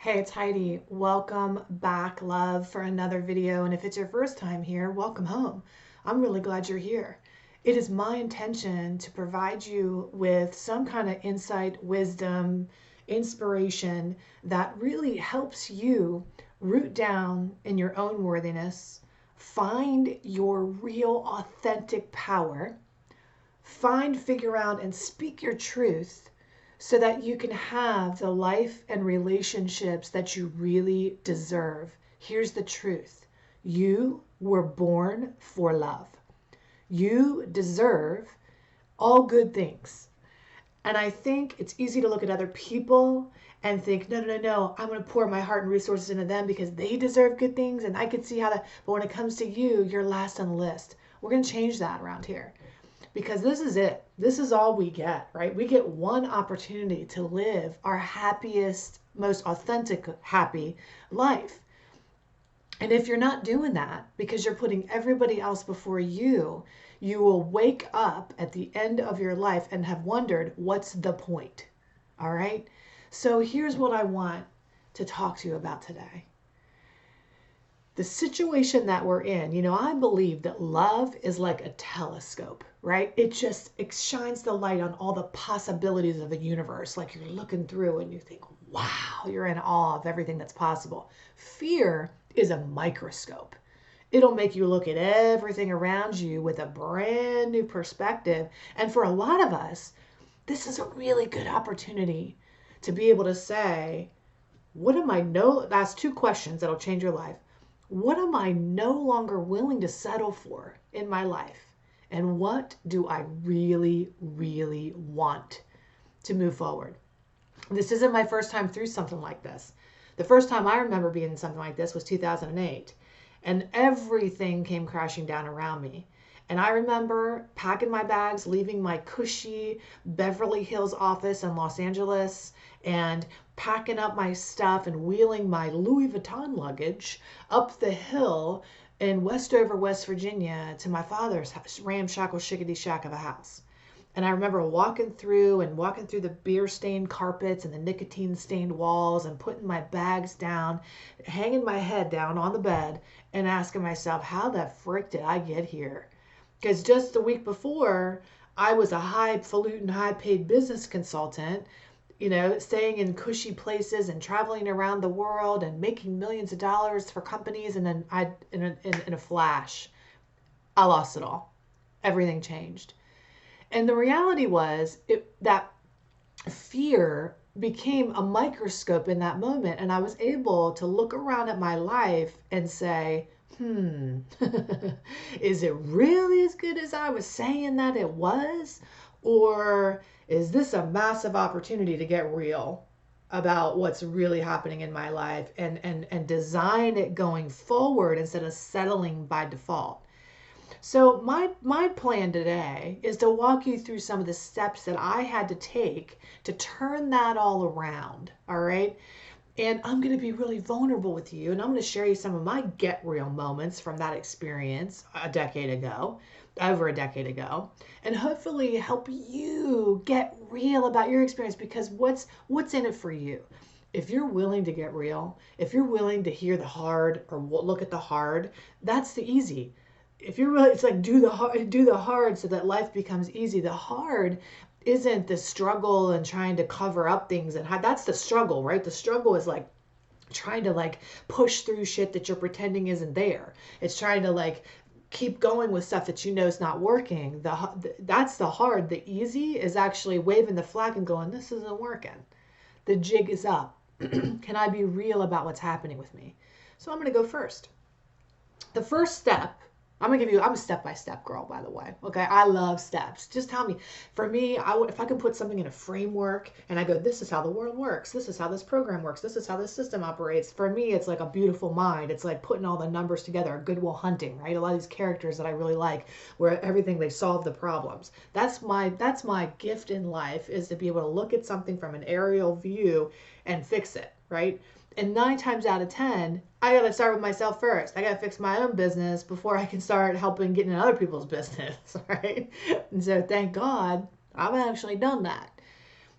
Hey, it's Heidi. Welcome back, love, for another video. And if it's your first time here, welcome home. I'm really glad you're here. It is my intention to provide you with some kind of insight, wisdom, inspiration that really helps you root down in your own worthiness, find your real, authentic power, figure out, and speak your truth so that you can have the life and relationships that you really deserve. Here's the truth: you were born for love, you deserve all good things. And I think it's easy to look at other people and think, no, no, no, no, I'm going to pour my heart and resources into them because they deserve good things. And I could see how that, but when it comes to you, you're last on the list. We're going to change that around here, because this is it. This is all we get, right? We get one opportunity to live our happiest, most authentic, happy life. And if you're not doing that because you're putting everybody else before you, you will wake up at the end of your life and have wondered, what's the point? All right? So here's what I want to talk to you about today. The situation that we're in, I believe that love is like a telescope, right? It shines the light on all the possibilities of the universe. Like you're looking through and you think, wow, you're in awe of everything that's possible. Fear is a microscope. It'll make you look at everything around you with a brand new perspective. And for a lot of us, this is a really good opportunity to be able to say, ask two questions that'll change your life. What am I no longer willing to settle for in my life? And what do I really, really want to move forward? This isn't my first time through something like this. The first time I remember being in something like this was 2008. And everything came crashing down around me. And I remember packing my bags, leaving my cushy Beverly Hills office in Los Angeles, and packing up my stuff and wheeling my Louis Vuitton luggage up the hill in Westover, West Virginia, to my father's ramshackle shickety shack of a house. And I remember walking through the beer-stained carpets and the nicotine-stained walls and putting my bags down, hanging my head down on the bed and asking myself, how the frick did I get here? Because just the week before, I was a highfalutin, high-paid business consultant, staying in cushy places and traveling around the world and making millions of dollars for companies. And then in a flash, I lost it all. Everything changed. And the reality was that fear became a microscope in that moment. And I was able to look around at my life and say, is it really as good as I was saying that it was? Or is this a massive opportunity to get real about what's really happening in my life and design it going forward instead of settling by default? So my plan today is to walk you through some of the steps that I had to take to turn that all around, all right? And I'm going to be really vulnerable with you, and I'm going to share you some of my get real moments from that experience over a decade ago, and hopefully help you get real about your experience, because what's in it for you? If you're willing to get real, if you're willing to hear the hard or look at the hard, that's the easy. If you're really, it's like do the hard so that life becomes easy. The hard isn't the struggle and trying to cover up things, and that's the struggle, right? The struggle is like trying to push through shit that you're pretending isn't there. It's trying to keep going with stuff that is not working. That's the hard. The easy is actually waving the flag and going, this isn't working. The jig is up. Can I be real about what's happening with me? So I'm going to go first. The first step, I'm a step-by-step girl, by the way. Okay, I love steps. Just tell me. For me, if I can put something in a framework and I go, this is how the world works. This is how this program works. This is how this system operates. For me, it's like a beautiful mind. It's like putting all the numbers together. Good Will Hunting, right? A lot of these characters that I really like, where everything, they solve the problems. That's my gift in life, is to be able to look at something from an aerial view and fix it, right? And 9 times out of 10, I got to start with myself first. I got to fix my own business before I can start helping get in other people's business, right? And so thank God I've actually done that.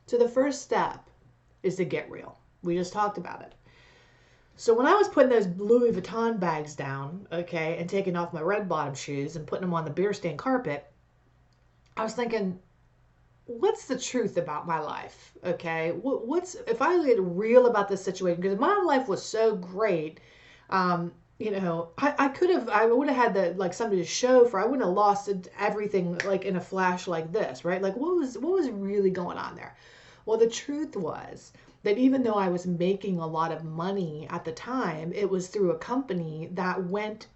So the first step is to get real. We just talked about it. So when I was putting those Louis Vuitton bags down, okay, and taking off my red bottom shoes and putting them on the beer stand carpet, I was thinking, what's the truth about my life? Okay, what's if I get real about this situation? Because my life was so great. I could have, I would have had the like somebody to show for. I wouldn't have lost everything like in a flash like this, right? Like what was really going on there? Well, the truth was that even though I was making a lot of money at the time, it was through a company that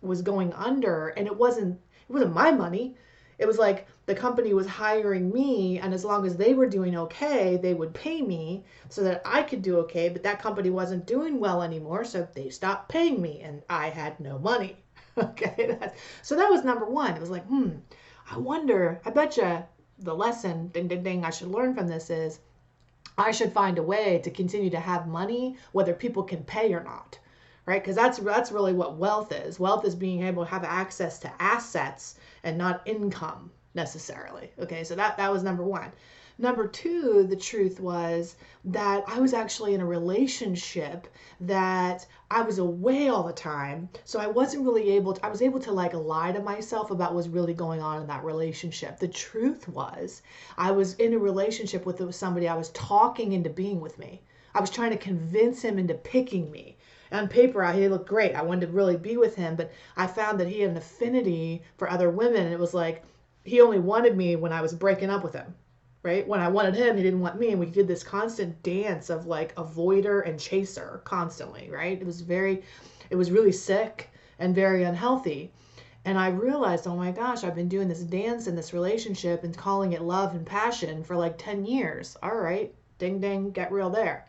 was going under, and it wasn't my money. It was like the company was hiring me, and as long as they were doing okay, they would pay me so that I could do okay. But that company wasn't doing well anymore, so they stopped paying me, and I had no money. Okay, so that was number one. It was like, I wonder. I bet you the lesson, ding ding ding, I should learn from this is I should find a way to continue to have money, whether people can pay or not, right? Because that's really what wealth is. Wealth is being able to have access to assets and not income necessarily. Okay, so that was number one. Number two, the truth was that I was actually in a relationship that I was away all the time. So I wasn't really I was able to like lie to myself about what was really going on in that relationship. The truth was I was in a relationship with somebody I was talking into being with me. I was trying to convince him into picking me. On paper, he looked great. I wanted to really be with him, but I found that he had an affinity for other women. And it was like he only wanted me when I was breaking up with him, right? When I wanted him, he didn't want me. And we did this constant dance of like avoider and chaser constantly, right? It was really sick and very unhealthy. And I realized, oh my gosh, I've been doing this dance in this relationship and calling it love and passion for like 10 years. All right, ding, ding, get real there.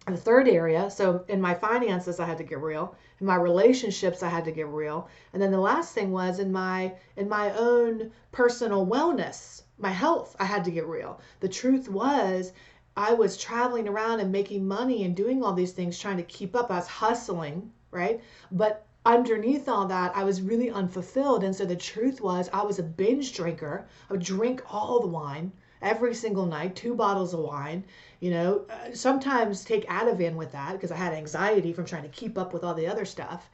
The third area, so in my finances I had to get real, in my relationships I had to get real, and then the last thing was in my own personal wellness, my health, I had to get real. The truth was I was traveling around and making money and doing all these things trying to keep up. I was hustling, right? But underneath all that I was really unfulfilled, and so the truth was I was a binge drinker. I would drink all the wine every single night, 2 bottles of wine, sometimes take Ativan with that because I had anxiety from trying to keep up with all the other stuff.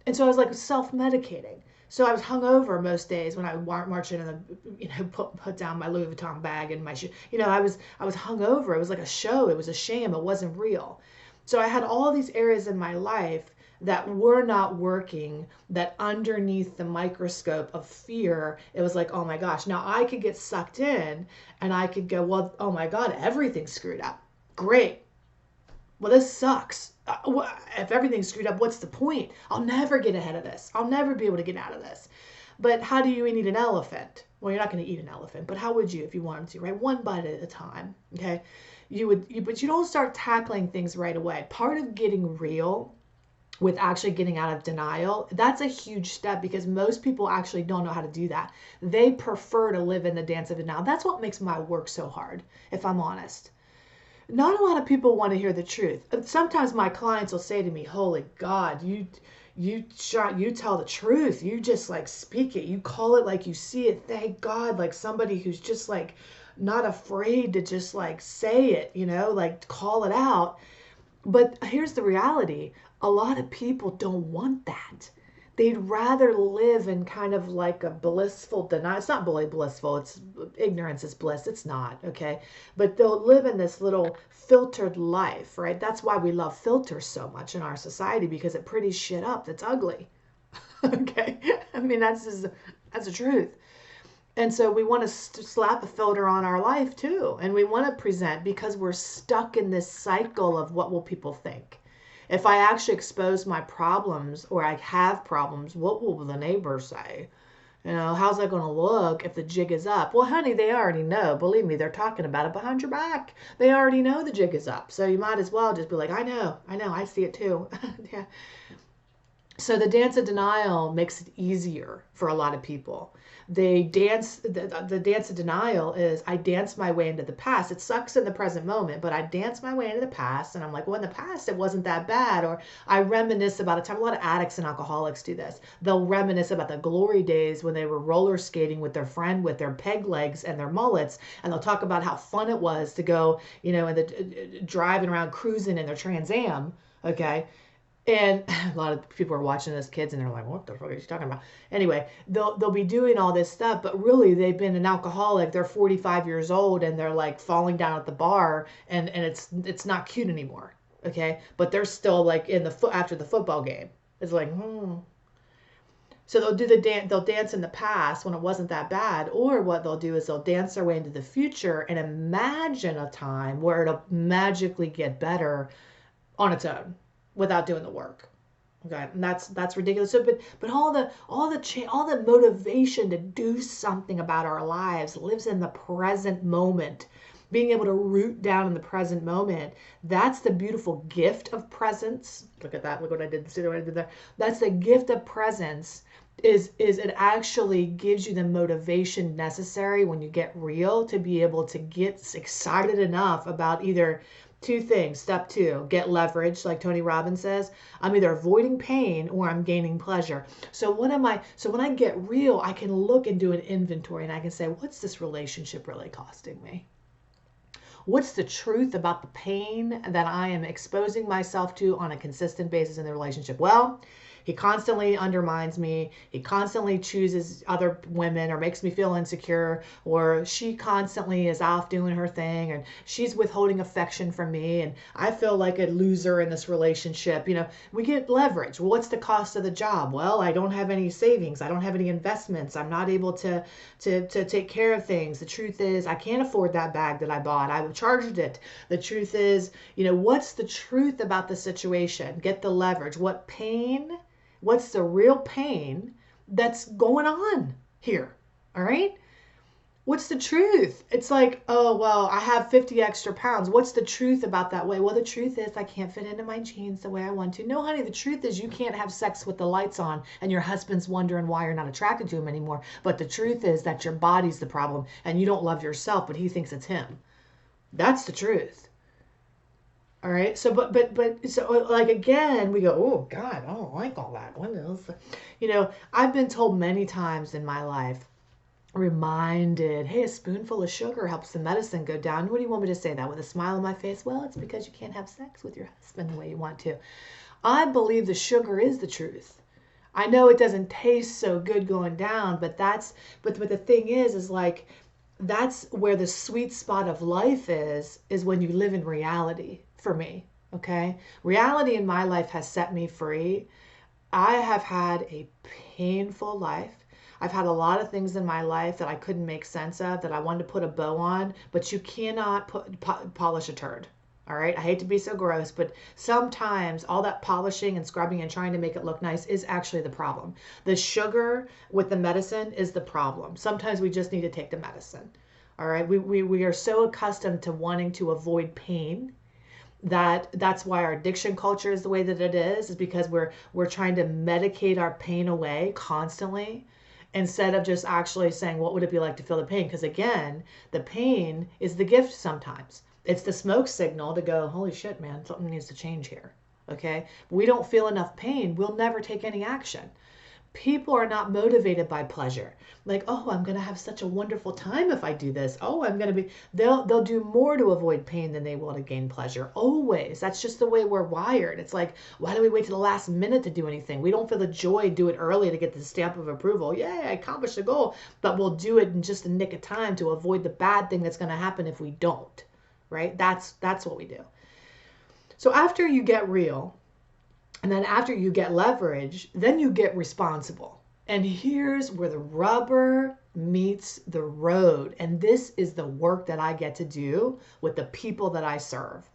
And so I was like self-medicating. So I was hungover most days when I would march in and put down my Louis Vuitton bag and my shoe. I was hungover. It was like a show. It was a sham. It wasn't real. So I had all these areas in my life that were not working, that underneath the microscope of fear, it was like, oh my gosh, now I could get sucked in and I could go, well, oh my God, everything's screwed up. Great. Well, this sucks. If everything's screwed up, what's the point? I'll never get ahead of this. I'll never be able to get out of this. But how do you eat an elephant? Well, you're not going to eat an elephant, but how would you if you wanted to, right? One bite at a time, okay? But you don't start tackling things right away. Part of getting real with actually getting out of denial, that's a huge step because most people actually don't know how to do that. They prefer to live in the dance of denial. That's what makes my work so hard, if I'm honest. Not a lot of people want to hear the truth. Sometimes my clients will say to me, holy God, you tell the truth. You just like speak it. You call it like you see it. Thank God, like somebody who's just like not afraid to just like say it, like call it out. But here's the reality. A lot of people don't want that. They'd rather live in kind of like a blissful denial. It's not really blissful. It's ignorance is bliss. It's not, okay? But they'll live in this little filtered life, right? That's why we love filters so much in our society because it pretties shit up that's ugly. Okay? I mean, that's the truth. And so we want to slap a filter on our life too. And we want to present because we're stuck in this cycle of what will people think. If I actually expose my problems or I have problems, what will the neighbors say? How's that going to look if the jig is up? Well, honey, they already know. Believe me, they're talking about it behind your back. They already know the jig is up. So you might as well just be like, I know, I see it too. Yeah. So the dance of denial makes it easier for a lot of people. The dance of denial is I dance my way into the past. It sucks in the present moment, but I dance my way into the past. And I'm like, well, in the past, it wasn't that bad. Or I reminisce about a time. A lot of addicts and alcoholics do this. They'll reminisce about the glory days when they were roller skating with their friend with their peg legs and their mullets. And they'll talk about how fun it was to go, driving around cruising in their Trans Am. Okay. And a lot of people are watching this, kids, and they're like, what the fuck are you talking about? Anyway, they'll be doing all this stuff, but really they've been an alcoholic. They're 45 years old and they're like falling down at the bar, and it's not cute anymore. Okay? But they're still like in the foot after the football game. It's like, So they'll do the dance. They'll dance in the past when it wasn't that bad, or what they'll do is they'll dance their way into the future and imagine a time where it'll magically get better on its own without doing the work. Okay, and that's ridiculous. So, but all the motivation to do something about our lives lives in the present moment. Being able to root down in the present moment, that's the beautiful gift of presence. Look at that. Look what I did. See what I did there. That's the gift of presence. Is it actually gives you the motivation necessary when you get real to be able to get excited enough about either two things. Step two, get leverage, like Tony Robbins says. I'm either avoiding pain or I'm gaining pleasure. So what am I? So when I get real, I can look and do an inventory and I can say, what's this relationship really costing me? What's the truth about the pain that I am exposing myself to on a consistent basis in the relationship? Well, he constantly undermines me. He constantly chooses other women or makes me feel insecure, or she constantly is off doing her thing and she's withholding affection from me and I feel like a loser in this relationship. You know, we get leverage. Well, what's the cost of the job? Well, I don't have any savings. I don't have any investments. I'm not able to take care of things. The truth is I can't afford that bag that I bought. I charged it. The truth is, you know, what's the truth about the situation? Get the leverage. What pain? What's the real pain that's going on here? All right? What's the truth? It's like, oh, well, I have 50 extra pounds. What's the truth about that way? Well, the truth is I can't fit into my jeans the way I want to. No, honey, the truth is you can't have sex with the lights on and your husband's wondering why you're not attracted to him anymore. But the truth is that your body's the problem and you don't love yourself, but he thinks it's him. That's the truth. All right. So, so like, again, we go, oh God, I don't like all that. What else? You know, I've been told many times in my life, reminded, hey, a spoonful of sugar helps the medicine go down. What do you want me to say that with a smile on my face? Well, it's because you can't have sex with your husband the way you want to. I believe the sugar is the truth. I know it doesn't taste so good going down, but but the thing is like, that's where the sweet spot of life is when you live in reality for me. Okay. Reality in my life has set me free. I have had a painful life. I've had a lot of things in my life that I couldn't make sense of, that I wanted to put a bow on, but you cannot polish a turd. All right. I hate to be so gross, but sometimes all that polishing and scrubbing and trying to make it look nice is actually the problem. The sugar with the medicine is the problem. Sometimes we just need to take the medicine. All right. We are so accustomed to wanting to avoid pain that's why our addiction culture is the way that it is because we're trying to medicate our pain away constantly instead of just actually saying, what would it be like to feel the pain? Because again, the pain is the gift sometimes. It's the smoke signal to go, holy shit, man, something needs to change here. Okay? We don't feel enough pain. We'll never take any action. People are not motivated by pleasure. Like, oh, I'm going to have such a wonderful time if I do this. Oh, I'm going to be, they'll do more to avoid pain than they will to gain pleasure. Always. That's just the way we're wired. It's like, why do we wait to the last minute to do anything? We don't feel the joy, do it early to get the stamp of approval. Yay, I accomplished the goal. But we'll do it in just a nick of time to avoid the bad thing that's going to happen if we don't. Right? That's what we do. So after you get real, and then after you get leverage, then you get responsible. And here's where the rubber meets the road. And this is the work that I get to do with the people that I serve.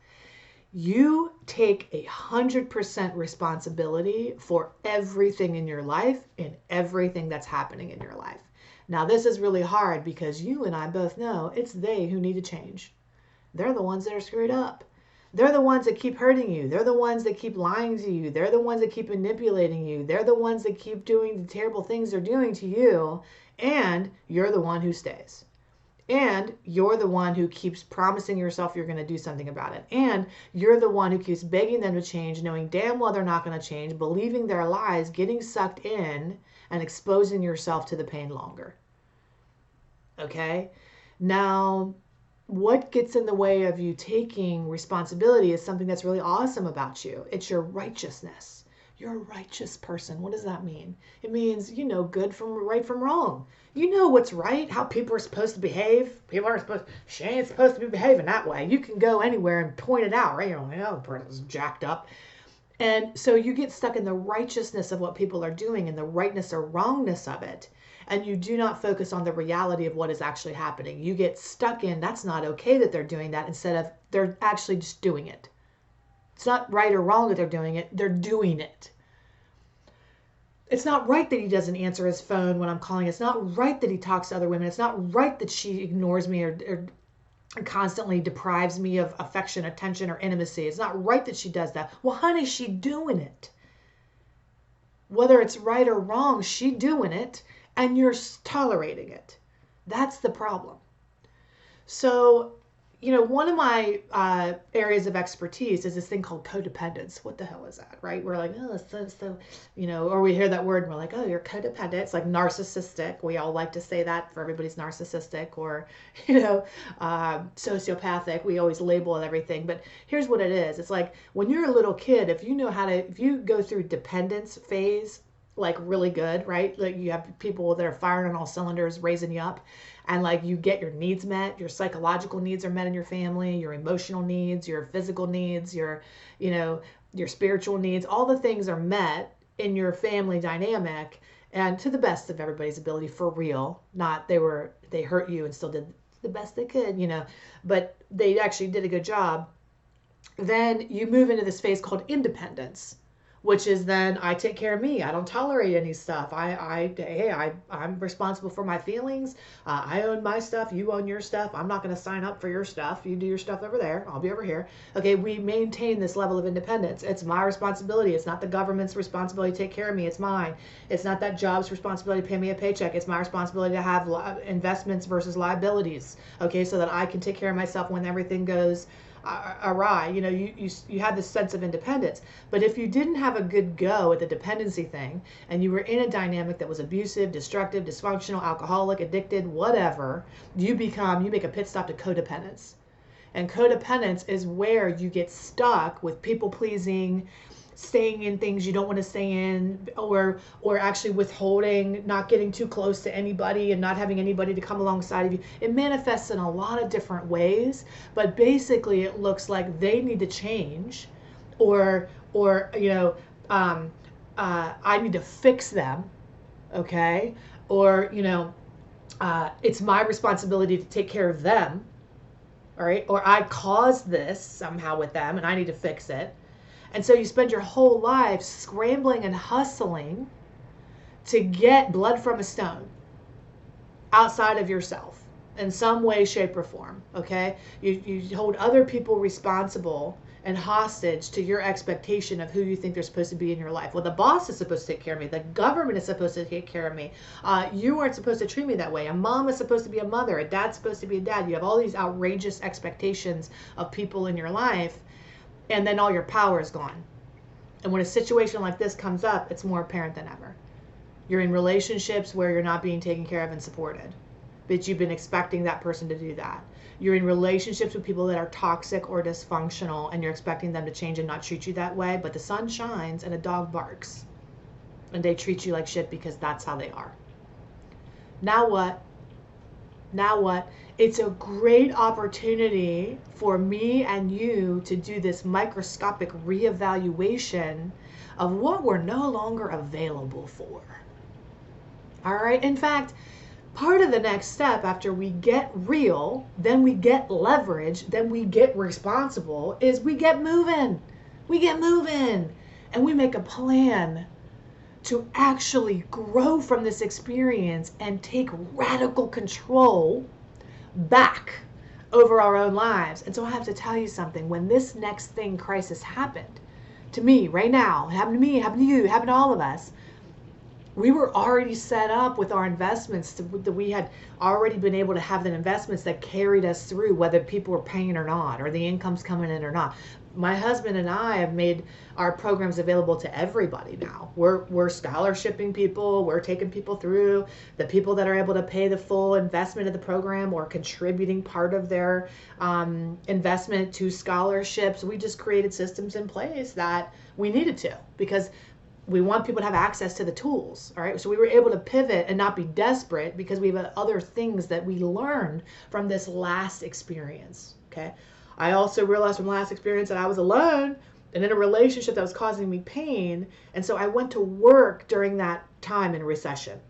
You take 100% responsibility for everything in your life and everything that's happening in your life. Now, this is really hard because you and I both know it's they who need to change. They're the ones that are screwed up. They're the ones that keep hurting you. They're the ones that keep lying to you. They're the ones that keep manipulating you. They're the ones that keep doing the terrible things they're doing to you. And you're the one who stays. And you're the one who keeps promising yourself you're going to do something about it. And you're the one who keeps begging them to change, knowing damn well they're not going to change, believing their lies, getting sucked in, and exposing yourself to the pain longer. Okay? Now, what gets in the way of you taking responsibility is something that's really awesome about you. It's your righteousness. You're a righteous person. What does that mean? It means you know good from right from wrong. You know what's right, how people are supposed to behave. People aren't supposed, she ain't supposed to be behaving that way. You can go anywhere and point it out, right? You know, the person's jacked up. And so you get stuck in the righteousness of what people are doing and the rightness or wrongness of it. And you do not focus on the reality of what is actually happening. You get stuck in, that's not okay that they're doing that, instead of they're actually just doing it. It's not right or wrong that they're doing it. They're doing it. It's not right that he doesn't answer his phone when I'm calling. It's not right that he talks to other women. It's not right that she ignores me or constantly deprives me of affection, attention, or intimacy. It's not right that she does that. Well, honey, she doing it. Whether it's right or wrong, she doing it, and you're tolerating it. That's the problem. So, you know, one of my areas of expertise is this thing called codependence. What the hell is that, right? We're like, oh, so, you know, or we hear that word and we're like, oh, you're codependent. It's like narcissistic. We all like to say that for everybody's narcissistic or, you know, sociopathic. We always label everything. But here's what it is. It's like when you're a little kid, if you go through dependence phase, like really good, right? Like you have people that are firing on all cylinders, raising you up. And like you get your needs met, your psychological needs are met in your family, your emotional needs, your physical needs, your, you know, your spiritual needs, all the things are met in your family dynamic, and to the best of everybody's ability, for real. Not they hurt you and still did the best they could, you know, but they actually did a good job. Then you move into this phase called independence, which is then I take care of me. I don't tolerate any stuff. I'm responsible for my feelings. I own my stuff. You own your stuff. I'm not going to sign up for your stuff. You do your stuff over there. I'll be over here. Okay, we maintain this level of independence. It's my responsibility. It's not the government's responsibility to take care of me. It's mine. It's not that job's responsibility to pay me a paycheck. It's my responsibility to have investments versus liabilities. Okay, so that I can take care of myself when everything goes awry. You know, you had this sense of independence. But if you didn't have a good go at the dependency thing, and you were in a dynamic that was abusive, destructive, dysfunctional, alcoholic, addicted, whatever, you make a pit stop to codependence. And codependence is where you get stuck with people pleasing, staying in things you don't want to stay in, or actually withholding, not getting too close to anybody and not having anybody to come alongside of you. It manifests in a lot of different ways, but basically it looks like they need to change, or you know, I need to fix them, okay, or you know, it's my responsibility to take care of them, all right, or I caused this somehow with them and I need to fix it. And so you spend your whole life scrambling and hustling to get blood from a stone outside of yourself in some way, shape, or form, okay? You hold other people responsible and hostage to your expectation of who you think they're supposed to be in your life. Well, the boss is supposed to take care of me. The government is supposed to take care of me. You aren't supposed to treat me that way. A mom is supposed to be a mother. A dad's supposed to be a dad. You have all these outrageous expectations of people in your life, and then all your power is gone. And when a situation like this comes up, it's more apparent than ever. You're in relationships where you're not being taken care of and supported, but you've been expecting that person to do that. You're in relationships with people that are toxic or dysfunctional, and you're expecting them to change and not treat you that way, but the sun shines and a dog barks, and they treat you like shit because that's how they are. Now what? Now what? It's a great opportunity for me and you to do this microscopic reevaluation of what we're no longer available for. All right. In fact, part of the next step after we get real, then we get leverage, then we get responsible, is we get moving. We get moving and we make a plan to actually grow from this experience and take radical control back over our own lives. And so I have to tell you something. When this next crisis happened to me right now, it happened to me, it happened to you, it happened to all of us, we were already set up with our investments that we had already been able to have the investments that carried us through, whether people were paying or not, or the income's coming in or not. my husband and I have made our programs available to everybody now. We're scholarshiping people. We're taking people through. The people that are able to pay the full investment of the program or contributing part of their investment to scholarships. We just created systems in place that we needed to, because we want people to have access to the tools. All right. So we were able to pivot and not be desperate because we have other things that we learned from this last experience. Okay. I also realized from last experience that I was alone and in a relationship that was causing me pain. And so I went to work during that time in recession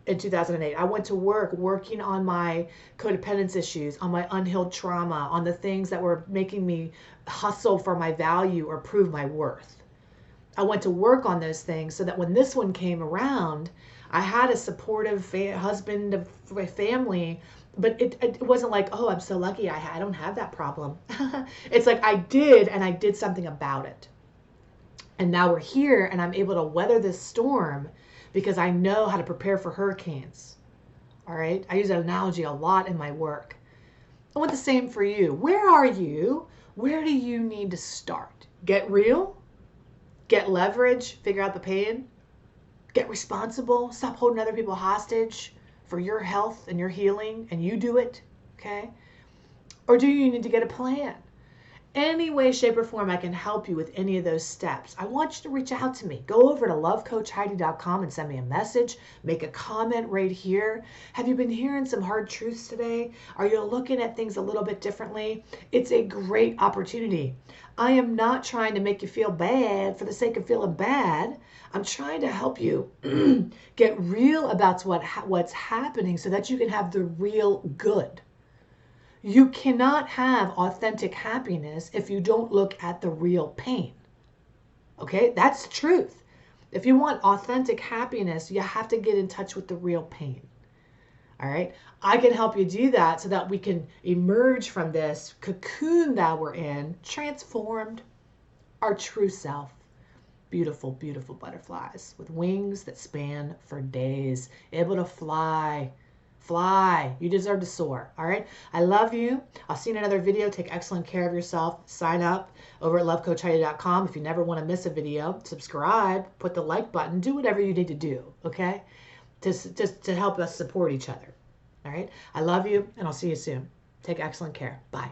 in 2008. I went to work working on my codependence issues, on my unhealed trauma, on the things that were making me hustle for my value or prove my worth. I went to work on those things so that when this one came around, I had a supportive husband, a family. But it wasn't like, oh, I'm so lucky I don't have that problem. It's like I did, and I did something about it. And now we're here, and I'm able to weather this storm because I know how to prepare for hurricanes. All right? I use that analogy a lot in my work. I want the same for you. Where are you? Where do you need to start? Get real? Get leverage? Figure out the pain? Get responsible? Stop holding other people hostage for your health and your healing, and you do it, okay? Or do you need to get a plan? Any way, shape, or form I can help you with any of those steps. I want you to reach out to me. Go over to lovecoachheidi.com and send me a message. Make a comment right here. Have you been hearing some hard truths today? Are you looking at things a little bit differently? It's a great opportunity. I am not trying to make you feel bad for the sake of feeling bad. I'm trying to help you get real about what's happening so that you can have the real good. You cannot have authentic happiness if you don't look at the real pain. Okay? That's the truth. If you want authentic happiness, you have to get in touch with the real pain. All right? I can help you do that so that we can emerge from this cocoon that we're in, transformed, our true self. Beautiful, beautiful butterflies with wings that span for days, able to fly. Fly. You deserve to soar. All right. I love you. I'll see you in another video. Take excellent care of yourself. Sign up over at lovecoachheidi.com. If you never want to miss a video, subscribe, put the like button, do whatever you need to do. Okay. Just to help us support each other. All right. I love you, and I'll see you soon. Take excellent care. Bye.